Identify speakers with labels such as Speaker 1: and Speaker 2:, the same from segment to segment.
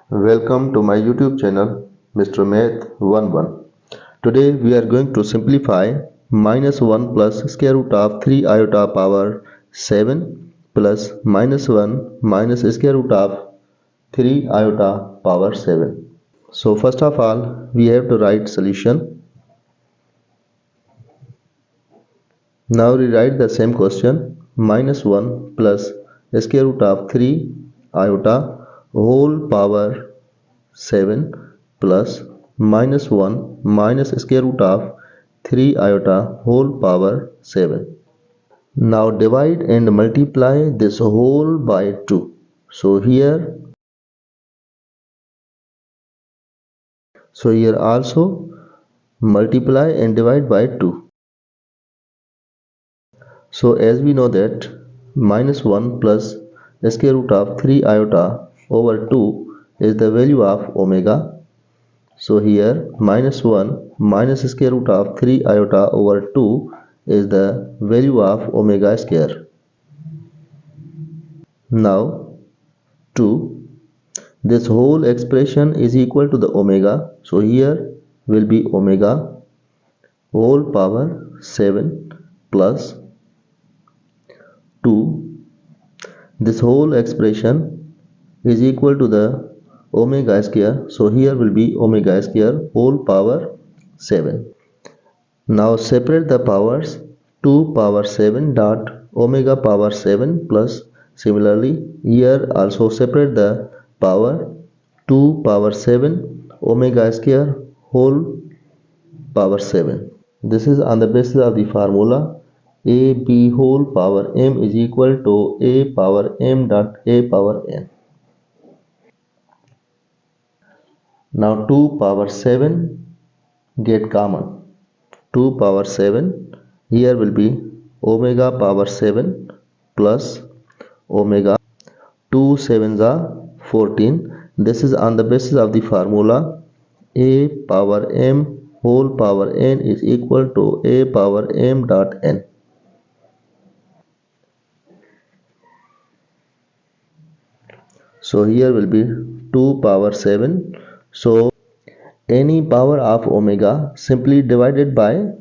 Speaker 1: Welcome to my YouTube channel, Mr. Math 11. Today we are going to simplify minus 1 plus square root of 3 iota power 7 plus minus 1 minus square root of 3 iota power 7. So first of all, we have to write solution. Now rewrite the same question. Minus 1 plus square root of 3 iota whole power 7 plus minus 1 minus square root of 3 iota whole power 7. Now divide and multiply this whole by 2. So here also multiply and divide by 2. So as we know that minus 1 plus square root of 3 iota over 2 is the value of omega. So here minus 1 minus square root of 3 iota over 2 is the value of omega square. Now 2, this whole expression is equal to the omega. So here will be omega whole power 7 plus 2. This whole expression is equal to the omega square. So here will be omega square whole power 7. Now separate the powers. 2 power 7 dot omega power 7 plus similarly here also separate the power. 2 power 7 omega square whole power 7. This is on the basis of the formula ab whole power m is equal to a power m dot a power n. Now 2 power 7 get common. 2 power 7 here will be omega power 7 plus omega. 2 sevens are 14. This is on the basis of the formula a power m whole power n is equal to a power m dot n. So here will be 2 power 7. So any power of omega simply divided by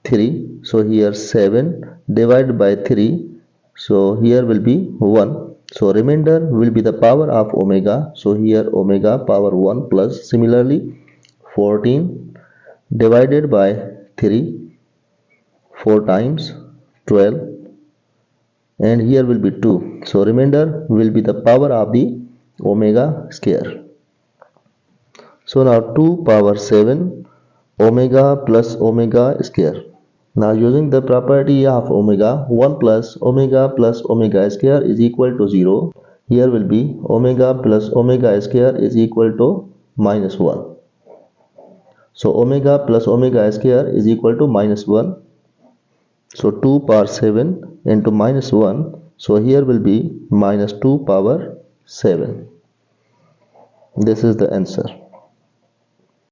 Speaker 1: 3. So here 7 divided by 3. So here will be 1. So remainder will be the power of omega. So here omega power 1 plus similarly 14 divided by 3. 4 times 12 and here will be 2. So remainder will be the power of the omega square. So now 2 power 7 omega plus omega square. Now using the property of omega, 1 plus omega square is equal to 0. Here will be omega plus omega square is equal to minus 1. So omega plus omega square is equal to minus 1. So 2 power 7 into minus 1. So here will be minus 2 power 7. This is the answer.